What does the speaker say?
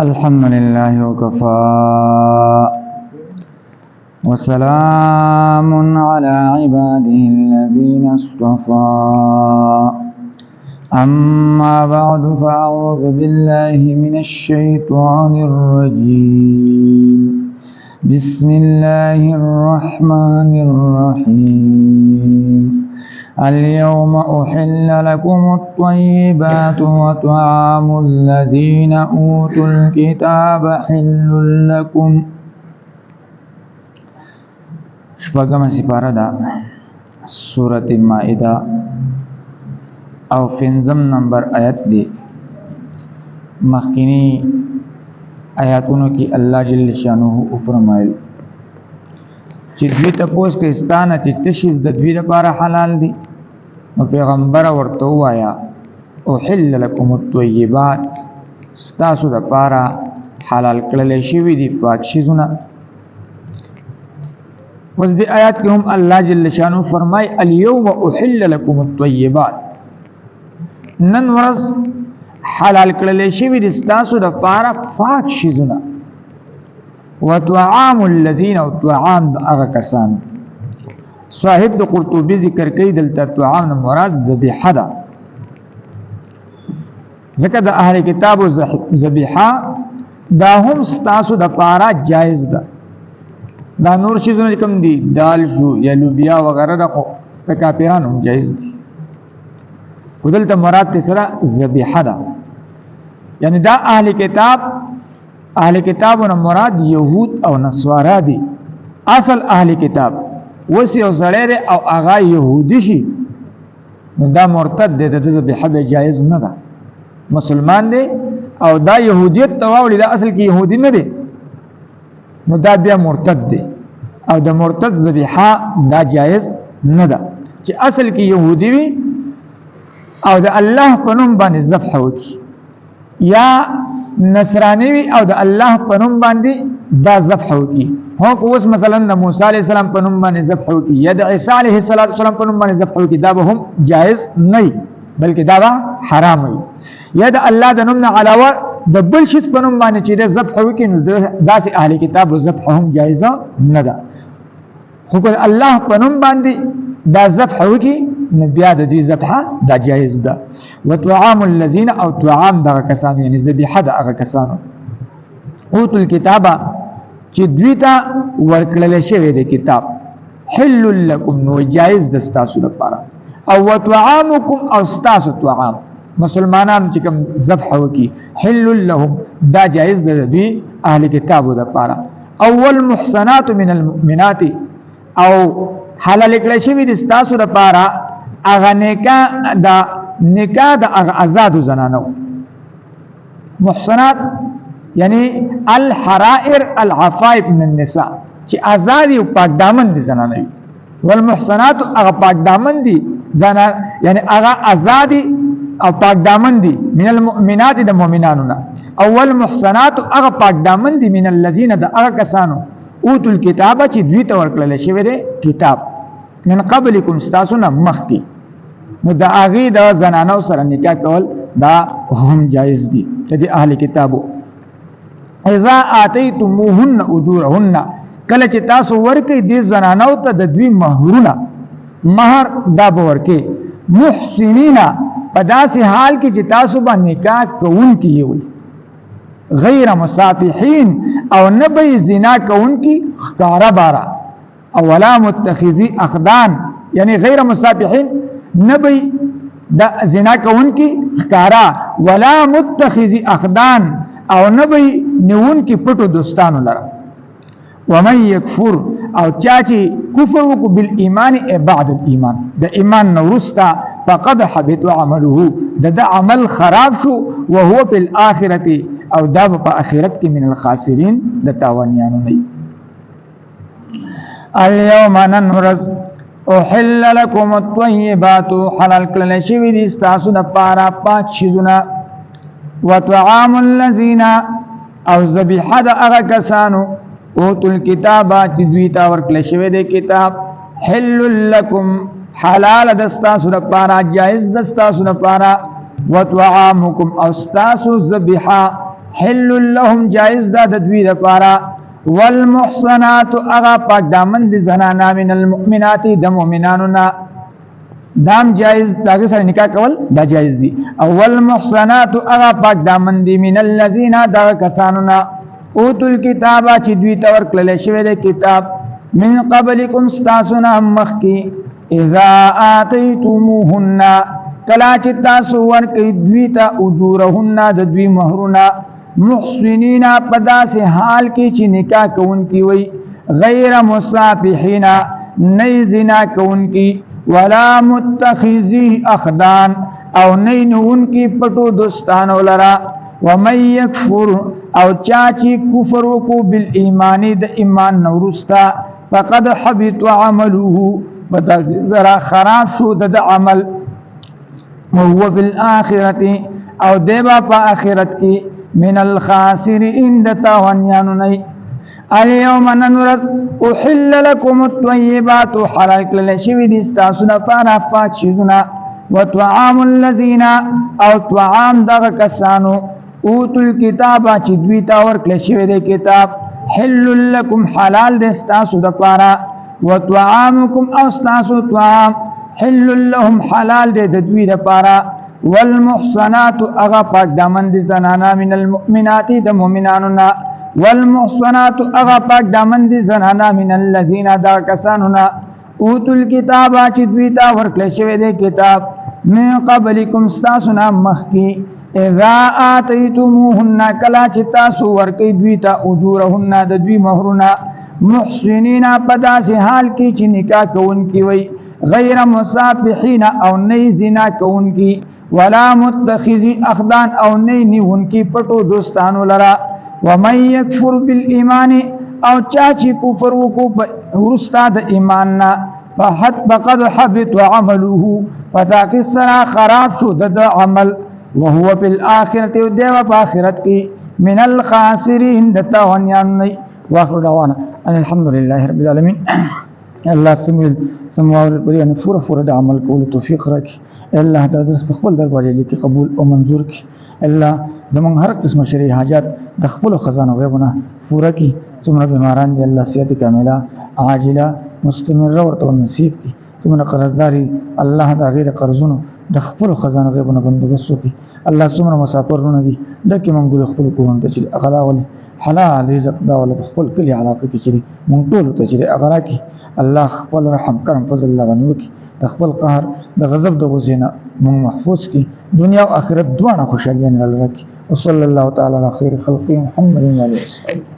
الحمد لله وكفى وسلام على عباده الذين اصطفى أما بعد فأعوذ بالله من الشيطان الرجيم بسم الله الرحمن الرحيم اليوم أحل لكم الطيبات وطعام الذين أوتوا الكتاب حل لكم. شپږم سپاره ده سورة مائده او پنځم نمبر آیت دی. مخکینی آیاتونو کې الله جل شانه فرمایل چې دوی تاسو کې ستانه چې تشیز د دوی لپاره حلال دي، نو پیغمبر ورته وایا احل لكم الطيبات، ستاسو لپاره حلال کړل شوی دي پاک شیزونه. اوس دې آیات کې هم الله جل شانه فرمای اليوم احل لكم الطيبات، نن ورځ حلال کړل شوی دي ستاسو لپاره پاک شیزونه. وطعام الذين وطعام هغه کسان، صاحب د قرطبي ذکر کوي دلته طعام مراد ذبیحه ده، ځکه د اهل کتابو ذبیحه دا هم ستاسو د پاره جایز ده. دا نور شیزونه کوم دي دال شو یا لوبیا وغیرہ د خو د کافرانو جایز دي، ودلته مراد تسره ذبیحه ده. یعنی دا اهل کتابونه مراد يهود او نصارا دي. اصل اهل کتاب وسی او زړه او اغا يهودي شي، نو دا مرتد دي، د ذبیحه جایز نه ده. مسلمان دي او دا يهوديت تواولي، دا اصل کې يهودي نه دي، نو دا بیا مرتد دي، او د مرتد ذبیحه دا جایز نه ده چې اصل کې يهودي وي او د الله په نوم باندې ذبح وکړي، یا نصرانی وی او د الله په نوم باندې دا ذبح وکړي. هو اوس مثلا د موسی علیه السلام په نوم باندې ذبح وکړي یا د عیسی علیه السلام په نوم باندې ذبح وکړي، دا به هم جایز نه وي، بلکې دا به حرام وي. یا د الله د نوم نه علاوه د بل شي په نوم باندې چې د ذبح وکړي، نو داسې اهل کتاب ذبح هم جایز نه ده. خو الله په نوم باندې دا ذبح وکړي، نو بیا د دې ذبحه دا جایز ده. وطعام الذين او طعام دغه کسان، یعنی ذبیحه دغه کسانو اوتل کتابه چې دوی ته ورکړل شوی دی کتاب، حل لكم، نو جایز د ستاسو لپاره. او وطعامكم او ستاسو طعام مسلمانان چې کوم ذبح وکي حل لهم، دا جایز د دوی اهل کتابو لپاره. اول محصنات من المؤمنات، او حلال کړل شوی د ستاسو لپاره اغه نکاح د آزاد زنانو. محصنات یعنی الحرائر العفائف من النساء، چې آزاد او پاک دامن دي زنانه. والمحصنات هغه پاک دامن دي زنانه، یعنی هغه آزاد او پاک دامن دي من المؤمنات د مؤمنانو نه. اول محصنات هغه پاک دامن دي من الذين د هغه کسانو اوتل کتابه چې دوی ته ورکړل شوی دی کتاب، من قبلکم ستاسو نه مخکې، نو د هغې د زنانو سره نکاح کول دا هم جایز دي د اهل کتابو. اذا آتیتموهن اجورهن، کله چې تاسو ورکړئ دې زنانو ته د دوی مهرونه، مهر دا به ورکړئ، محسنین په داسې حال کې چې تاسو به نکاح کوونکي وي، غیر مصافحین، او نه به زنا کوونکي ښکاره باره، او ولا متخذی اخدان، یعنی غیر مصافحین نبی دا زنا کوونکی ښکارا، ولا متخذی اخدان، او نبی نیون کی پټو دوستانو لره. ومن یکفر، او چاچی کفر وکو بالایمان بعد الایمان، د ایمان نورستا، فقد حبط عمله، د عمل خراب شو، وهو فی الاخرة، او دا په اخرت کې من الخاسرین د تاوانیانو نه. اليوم ننرز احل لكم الطيبات، حلال کړل شوی دي ستاسو لپاره پاک شیزونه. وطعام الذين، او ذبیحه د هغه کسانو اوتل کتابه چې دوی ته ورکړل شوی دی کتاب، حل لكم، حلال د ستاسو لپاره، جایز د ستاسو لپاره. وطعامكم، او ستاسو ذبیحه حل لهم جائز دا د دوی لپاره والمحصنات اغا پاک دامن د زنانا من المؤمنات د مؤمنانو نا دام جائز داغه سره نکاح کول دا جائز دي او والمحصنات اغا پاک دامن دي من الذين دا کسانو نا اوتل کتابا چې دوی تور کړل شوی د کتاب من قبلکم استاسنا مخکی اذا اتیتموهن کلا چې تاسو ورکړي دوی ته اجورهن د دوی مہرونه محسنین پدا سے حال کی چې نکاح کون کی وی غیر مصافحین نئی زنا کون کی ولا متخذی اخدان او نئی نون کی پټو دوستان ولرا ومن یکفر او چاچی کفر کو بالایمان د ایمان نورستا فقد حبط عمله ذرا خراب شو د عمل وهو بالآخرة او دیبا پا آخرت کی من الخاسرین دتا ونیانو اليوم ننرس احل لكم الطيبات حلال کلل شوی دستاسونا فانا پاک شیزونا وطعام الذین او طعام دغ کسانو اوتو الكتابا چی دویتا ورکل شوی دی کتاب حل لكم حلال دستاسو دپارا وطعامكم او استاسو طعام حل لهم حلال دی دوی دپارا والمحصنات اغا پاک دامن دی زنانا من المؤمنات د مؤمنانونا والمحصنات اغا پاک دامن دی زنانا من الذین دا کسانونا اوتو الكتابا چی دویتا ورکل شوی دی کتاب من قبلکم استاسونا مخکی اذا آتیتموهن کلا چی تاسو ورکی دویتا اجورهن د دوی مہرنا محسنین پدا سے حال کی چی نکاح کون کی وی غیر مصافحین او نئی زنا کون کی ولا متخذی اخدان او نئی نیون کی پٹو دوستانو لرا ومن یکفر بالایمان او چاچی کفر وکو ورستا د ایماننا فقد حبط عمله فتاکی سرا خراب شو د عمل وهو بالآخرة ودیو باخرت کی من الخاسرین دتا ونیان نئی واخر دعوانا ان الحمدللہ رب العالمین اللہ سماوات پری ان فور فور د عمل کول توفیق راکړي الله دا درس په خپل دربار کې قبول او منظور کړي الله زمون هر قسم شرعي حاجات د خپل خزانه غیبونه پوره کړي څومره بیماران دي الله صحت کامله عاجله مستمره ورته نصیب کړي څومره قرضداري الله دا غیر قرضونو د خپل خزانه غیبونه بندوبست کړي الله څومره مسافرونه دي دکې مونږ خپل کوون ته چې اغلا ول حلال رزق دا ول خپل کلی علاقه کې چې مونږ ټول ته چې اغلا کې الله خپل رحم کرم فضل الله غنو کی د خپل قهر د غضب د غزینا مون محفوظ کی دنیا او آخرت دواړه خوشالیان لري وصلی الله تعالی علی خیر خلق محمد علیه